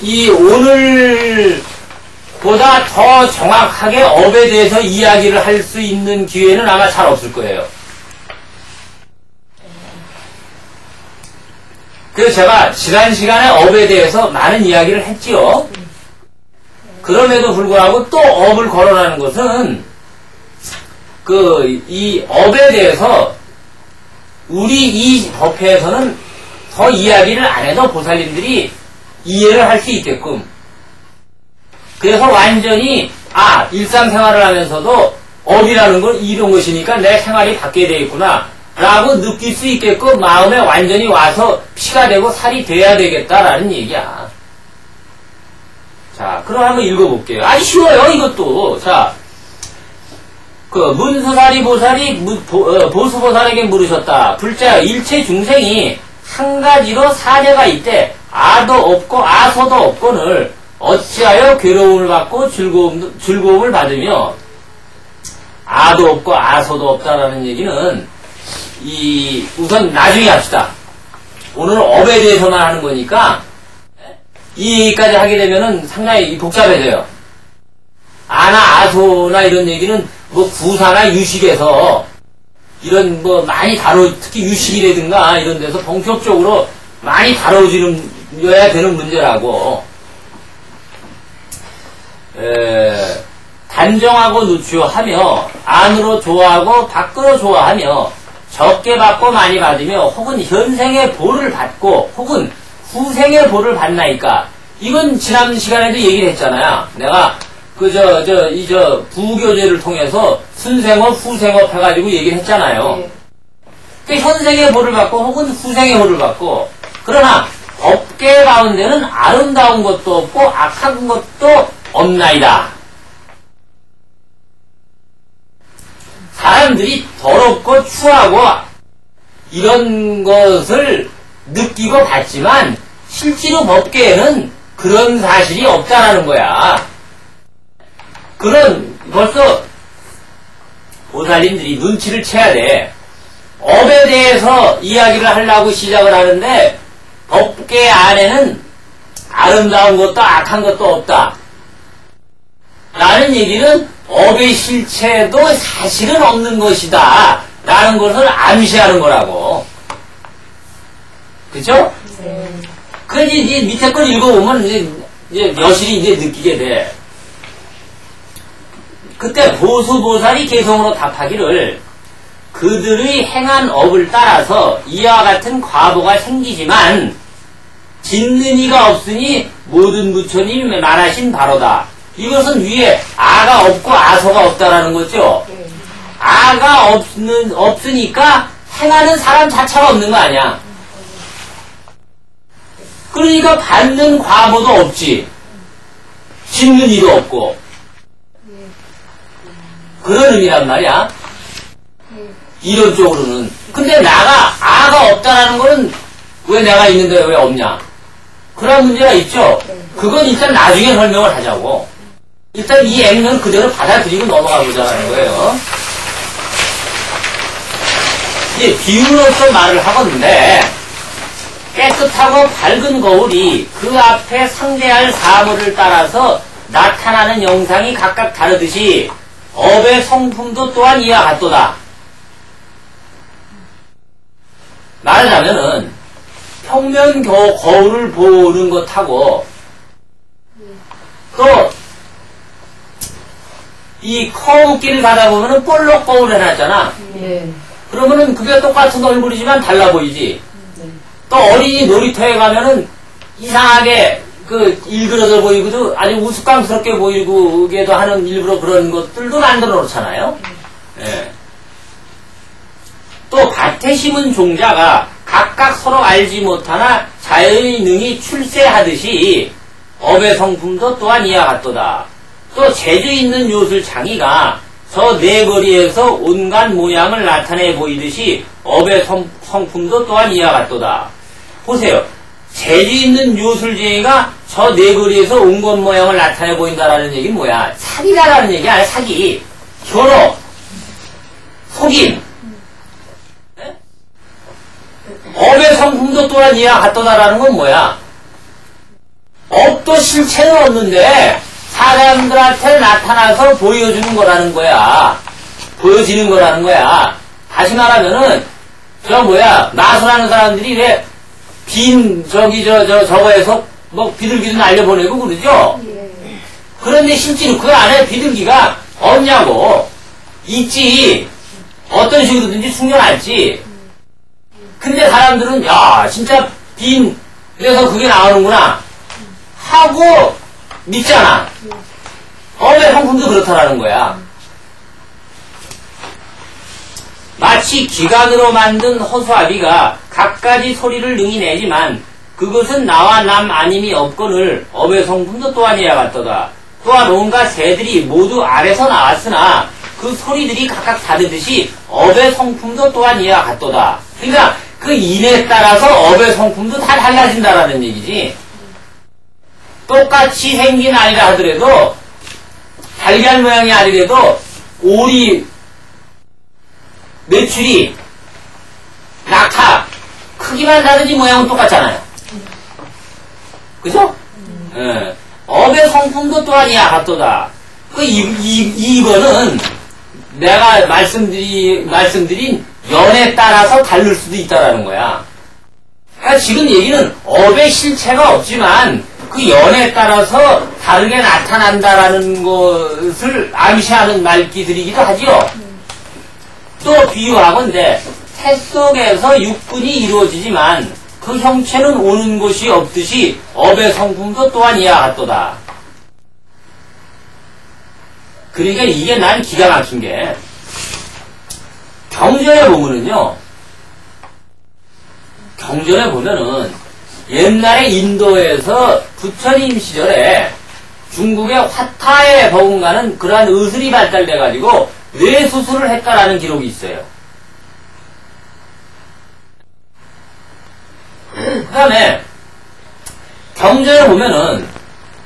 이 오늘보다 더 정확하게 업에 대해서 이야기를 할 수 있는 기회는 아마 잘 없을 거예요. 그래서 제가 지난 시간에 업에 대해서 많은 이야기를 했지요. 그럼에도 불구하고 또 업을 거론하는 것은 이 업에 대해서 우리 이 법회에서는 더 이야기를 안 해도 보살님들이 이해를 할 수 있게끔, 그래서 완전히 일상생활을 하면서도 업이라는 건 이런 것이니까 내 생활이 바뀌어야 되겠구나 라고 느낄 수 있게끔 마음에 완전히 와서 피가 되고 살이 돼야 되겠다라는 얘기야. 자, 그럼 한번 읽어볼게요. 쉬워요 이것도. 자, 문수사리 보살이 보수보살에게 물으셨다. 불자여, 일체 중생이 한 가지로 사대가 있대 아도 없고 아소도 없거늘 어찌하여 괴로움을 받고 즐거움을 받으며. 아도 없고 아소도 없다라는 얘기는 우선 나중에 합시다. 오늘 업에 대해서만 하는 거니까 이 얘기까지 하게 되면은 상당히 복잡해져요. 아나 아소나 이런 얘기는 구사나 유식에서 이런 많이 특히 유식이라든가 이런 데서 본격적으로 많이 다뤄져야 되는 문제라고. 단정하고 누추하며 안으로 좋아하고 밖으로 좋아하며 적게 받고 많이 받으며 혹은 현생의 보를 받고 혹은 후생의 보를 받나이까. 이건 지난 시간에도 얘기를 했잖아요. 내가 부교제를 통해서 순생업, 후생업 해가지고 얘기를 했잖아요. 현생의 보를 받고 혹은 후생의 보를 받고, 그러나 법계 가운데는 아름다운 것도 없고 악한 것도 없나이다. 사람들이 더럽고 추하고 이런 것을 느끼고 봤지만 실제로 법계에는 그런 사실이 없다라는 거야. 벌써 보살님들이 눈치를 채야 돼. 업에 대해서 이야기를 하려고 시작을 하는데 법계 안에는 아름다운 것도 악한 것도 없다 라는 얘기는 업의 실체도 사실은 없는 것이다 라는 것을 암시하는 거라고. 그죠? 그래서 이제 밑에 걸 읽어보면 이제 여실히 느끼게 돼. 그때 보수보살이 개성으로 답하기를 그들의 행한 업을 따라서 이와 같은 과보가 생기지만 짓는 이가 없으니 모든 부처님이 말하신 바로다. 이것은 위에 아가 없고 아소가 없다라는 거죠. 아가 없으니까 행하는 사람 자체가 없는 거 아니야. 그러니까 받는 과보도 없지. 짓는 이도 없고. 그런 의미란 말이야. 이론적으로는. 근데 아가 없다라는 거는 왜 내가 있는데 왜 없냐? 그런 문제가 있죠. 그건 일단 나중에 설명을 하자고. 일단 이 액면 그대로 받아들이고 넘어가 보자는 거예요. 이제 비유로서 말을 하건데, 깨끗하고 밝은 거울이 그 앞에 상대할 사물을 따라서 나타나는 영상이 각각 다르듯이 업의 성품도 또한 이와 같도다. 말하자면은 평면 거울을 보는 것하고 또 이 커브길을 가다 보면은 볼록 거울 해놨잖아. 그러면은 그게 똑같은 얼굴이지만 달라 보이지. 또 어린이 놀이터에 가면은 이상하게 일그러져 보이고도 아주 우스꽝스럽게 보이고게도 하는 일부러 그런 것들도 만들어 놓잖아요. 또 밭에 심은 종자가 각각 서로 알지 못하나 자연의 능이 출세하듯이 업의 성품도 또한 이와 같도다. 또 재주 있는 요술 장이가 저 네거리에서 온갖 모양을 나타내 보이듯이 업의 성품도 또한 이와 같도다. 보세요. 재주 있는 요술쟁이가 저 네거리에서 온갖 모양을 나타내 보인다라는 얘기는 뭐야? 사기다라는 얘기 아니야. 사기, 현혹, 속임. 업의 성품도 또한 이와 같도다라는 건 뭐야? 업도 실체는 없는데 사람들한테 나타나서 보여주는 거라는 거야. 보여지는 거라는 거야. 다시 말하면은 마술하는 사람들이 왜 저거에서 뭐 비둘기도 날려보내고 그러죠? 그런데 실제로 그 안에 비둘기가 없냐고. 있지. 어떤 식으로든지 숨겨놨지. 근데 사람들은 야 진짜 빈에서 그게 나오는구나 하고 믿잖아. 업의 성품도 그렇다라는 거야. 마치 기관으로 만든 허수아비가 갖가지 소리를 능히 내지만 그것은 나와 남 아님이 없거늘 업의 성품도 또한 이와 같도다. 또한 온갖 새들이 모두 알에서 나왔으나 그 소리들이 각각 다르듯이 업의 성품도 또한 이와 같도다. 그러니까 그 인에 따라서 업의 성품도 다 달라진다라는 얘기지. 똑같이 생긴 알이라 하더라도 달걀 모양이 아니래도 오리, 메추리, 낙타 크기만 다르지 모양은 똑같잖아요. 그죠? 예. 업의 성품도 또한 이와 같도다. 이거는 내가 말씀드린 연에 따라서 다를 수도 있다라는 거야. 그러니까 지금 얘기는 업의 실체가 없지만 그 연에 따라서 다르게 나타난다라는 것을 암시하는 말귀들이기도 하지요. 또 비유하건대 태 속에서 육군이 이루어지지만 그 형체는 오는 곳이 없듯이 업의 성품도 또한 이와 같도다. 그러니까 이게 난 기가 막힌 게 경전에 보면은 옛날에 인도에서 부처님 시절에 중국의 화타에 버금가는 그러한 의술이 발달돼가지고 뇌수술을 했다라는 기록이 있어요. 그 다음에 경전에 보면은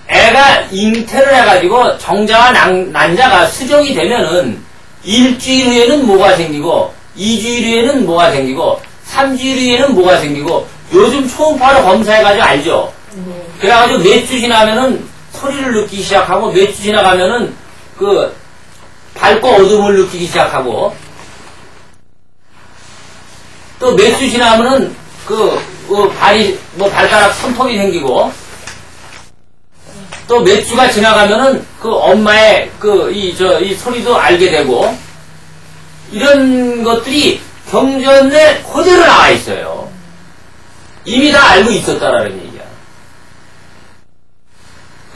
애가 잉태를 해가지고 정자와 난자가 수정이 되면은 일주일 후에는 뭐가 생기고 2주일 후에는 뭐가 생기고 3주일 후에는 뭐가 생기고 요즘 초음파로 검사해가지고 알죠? 그래가지고 몇 주 지나면은 소리를 느끼기 시작하고 몇 주 지나가면은 그 밝고 어둠을 느끼기 시작하고 또 몇 주 지나면은 발가락 손톱이 생기고 또 몇 주가 지나가면은 그 엄마의 이 소리도 알게 되고 이런 것들이 경전에 그대로 나와 있어요. 이미 다 알고 있었다라는 얘기야.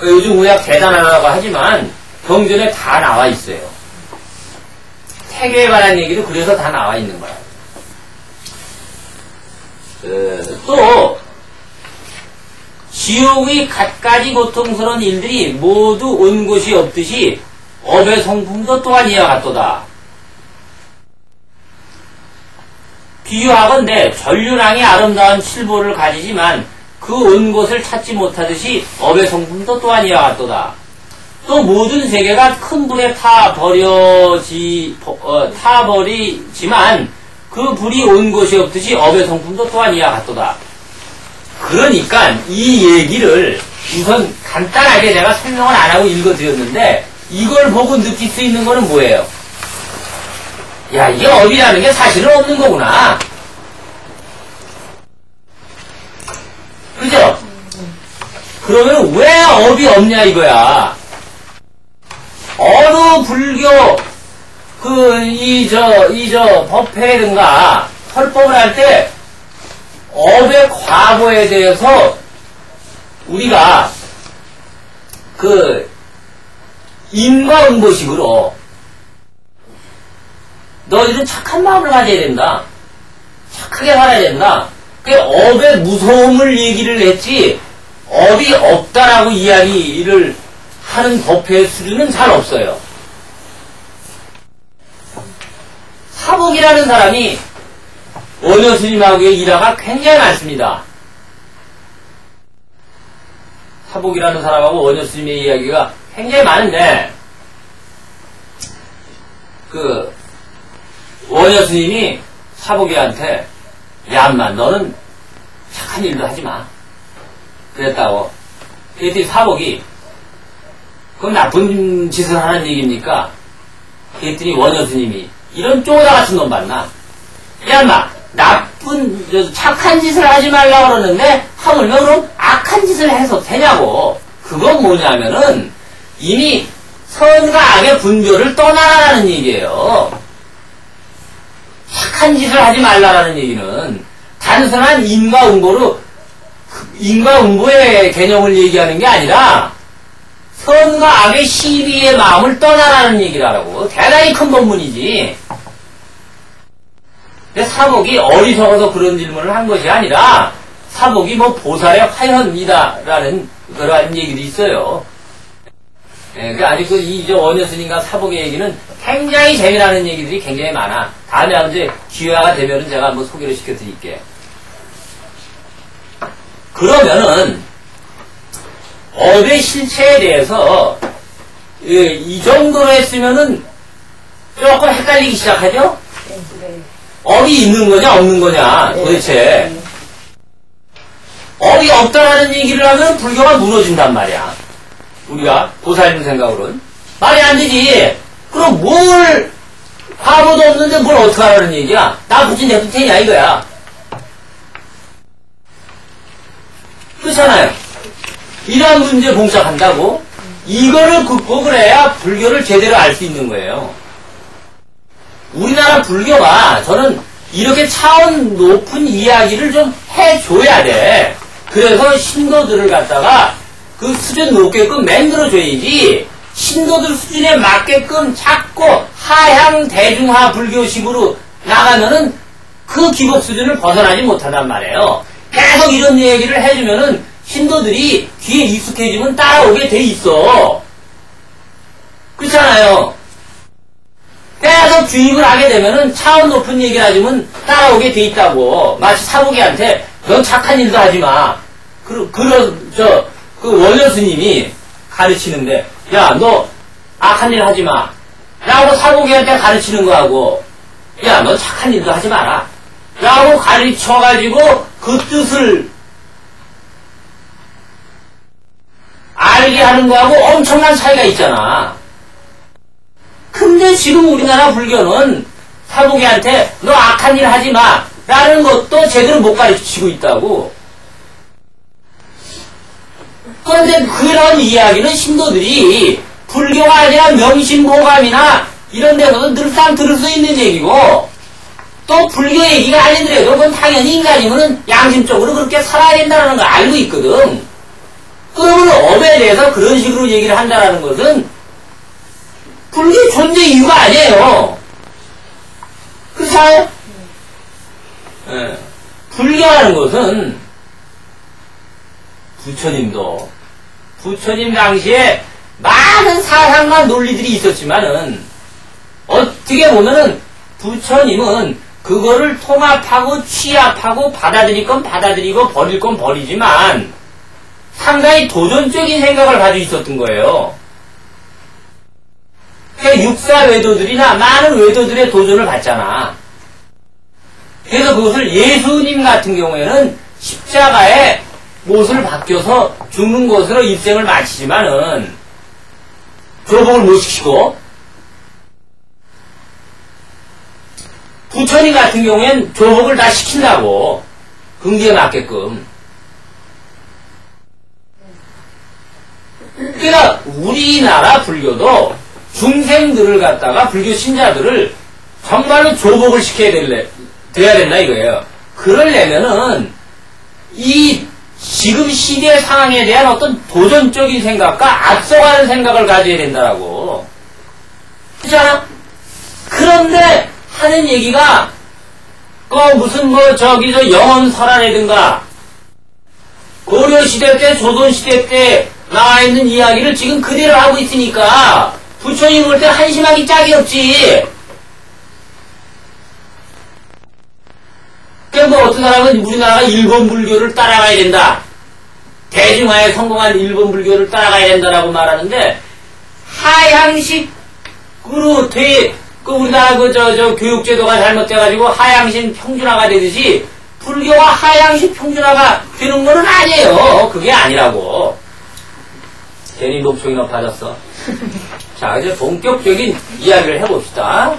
요즘 의학 대단하다고 하지만 경전에 다 나와 있어요. 태교에 관한 얘기도 그래서 다 나와 있는 거야. 또 지옥의 갖가지 고통스러운 일들이 모두 온 곳이 없듯이 업의 성품도 또한 이와 같도다. 비유하건대 전륜왕이 아름다운 칠보를 가지지만 그 온 곳을 찾지 못하듯이 업의 성품도 또한 이와 같도다. 또 모든 세계가 큰 불에 타버리지만 그 불이 온 곳이 없듯이 업의 성품도 또한 이와 같도다. 그러니까 이 얘기를 우선 간단하게 내가 설명을 안 하고 읽어드렸는데 이걸 보고 느낄 수 있는 거는 뭐예요? 야, 이게 업이라는 게 사실은 없는 거구나. 그죠? 그러면 왜 업이 없냐 이거야. 어느 불교 법회든가 설법을 할 때 업의 과거에 대해서 우리가 인과응보식으로 너희들은 착한 마음을 가져야 된다. 착하게 살아야 된다. 그 업의 무서움을 얘기를 했지 업이 없다라고 이야기를 하는 법회의 수준은 잘 없어요. 사복이라는 사람이 원효 스님하고의 일화가 굉장히 많습니다. 사복이라는 사람하고 원효 스님의 이야기가 굉장히 많은데 원효 스님이 사복이한테 야 인마 너는 착한 일도 하지 마 그랬다고. 그랬더니 사복이 그건 나쁜 짓을 하는 얘기입니까? 그랬더니 원효 스님이 이런 쪼다 같은 놈 봤나? 야, 인마, 착한 짓을 하지 말라고 그러는데, 하물며 그럼 악한 짓을 해서 되냐고. 그건 뭐냐면은, 이미 선과 악의 분별을 떠나라는 얘기예요. 착한 짓을 하지 말라라는 얘기는, 단순한 인과응보의 개념을 얘기하는 게 아니라, 선과 악의 시비의 마음을 떠나라는 얘기라고. 대단히 큰 법문이지. 근데 사복이 어리석어서 그런 질문을 한 것이 아니라 사복이 뭐 보살의 화현이다라는 그러한 얘기도 있어요. 예, 그 아직 저 원효 스님과 사복의 얘기는 굉장히 재미나는 얘기들이 굉장히 많아. 다음에 이제 기회가 되면은 제가 한번 소개를 시켜드릴게요. 그러면은 업의 실체에 대해서 이 정도로 했으면은 조금 헷갈리기 시작하죠? 업이 있는 거냐 없는 거냐 도대체. 업이 없다라는 얘기를 하면 불교가 무너진단 말이야. 우리가 보살님 생각으로는 말이 안 되지. 그럼 뭘 과거도 없는데 뭘 어떻게 하라는 얘기야. 나 굳이 내도 되냐 이거야. 그렇잖아요. 이러한 문제 봉착한다고 이거를 극복을 해야 불교를 제대로 알 수 있는 거예요. 우리나라 불교가 저는 이렇게 차원 높은 이야기를 좀 해줘야 돼. 그래서 신도들을 갖다가 그 수준 높게끔 만들어줘야지. 신도들 수준에 맞게끔 자꾸 하향 대중화 불교식으로 나가면은 그 기복 수준을 벗어나지 못한단 말이에요. 계속 이런 얘기를 해주면은 신도들이 귀에 익숙해지면 따라오게 돼 있어. 그렇잖아요. 계속 주입을 하게 되면은 차원 높은 얘기를 하지만 따라오게 돼 있다고. 마치 사복이한테 넌 착한 일도 하지 마. 그 원효 스님이 가르치는데, 야, 너 악한 일 하지 마. 라고 사복이한테 가르치는 거하고, 야, 너 착한 일도 하지 마라. 라고 가르쳐가지고 그 뜻을 알게 하는 거하고 엄청난 차이가 있잖아. 근데 지금 우리나라 불교는 사복이한테 너 악한 일 하지 마 라는 것도 제대로 못 가르치고 있다고. 그런데 그런 이야기는 신도들이 불교가 아니라 명심보감이나 이런 데서도 늘상 들을 수 있는 얘기고, 또 불교 얘기가 아니더라도 그건 당연히 인간이면 양심적으로 그렇게 살아야 된다는 걸 알고 있거든. 그러면 업에 대해서 그런 식으로 얘기를 한다는 것은 불교 존재 이유가 아니에요. 그렇잖아요? 네. 불교라는 것은 부처님 당시에 많은 사상과 논리들이 있었지만은 어떻게 보면은 부처님은 그거를 통합하고 취합하고 받아들일 건 받아들이고 버릴 건 버리지만 상당히 도전적인 생각을 가지고 있었던 거예요. 그러니까 육사 외도들이나 많은 외도들의 도전을 받잖아. 그래서 그것을 예수님 같은 경우에는 십자가에 못을 박혀서 죽는 것으로 입생을 마치지만은 조복을 못 시키고, 부처님 같은 경우엔 조복을 다 시킨다고. 긍지에 맞게끔. 그러니까 우리나라 불교도 중생들을 갖다가 불교 신자들을 정말로 조복을 시켜야 돼야 된다 이거예요. 그러려면은 이 지금 시대 상황에 대한 어떤 도전적인 생각과 앞서가는 생각을 가져야 된다라고. 그렇잖아? 그런데 하는 얘기가 무슨 영원설화라든가 고려시대 때 조선시대 때 나와 있는 이야기를 지금 그대로 하고 있으니까 부처님 올 때 한심하기 짝이 없지. 그러니까 어떤 사람은 우리나라가 일본 불교를 따라가야 된다. 대중화에 성공한 일본 불교를 따라가야 된다라고 말하는데, 하향식으로 우리나라 교육제도가 잘못돼가지고 하향식 평준화가 되듯이 불교가 하향식 평준화가 되는 거는 아니에요. 그게 아니라고. 괜히 목소리 높아졌어. 자, 이제 본격적인 이야기를 해봅시다.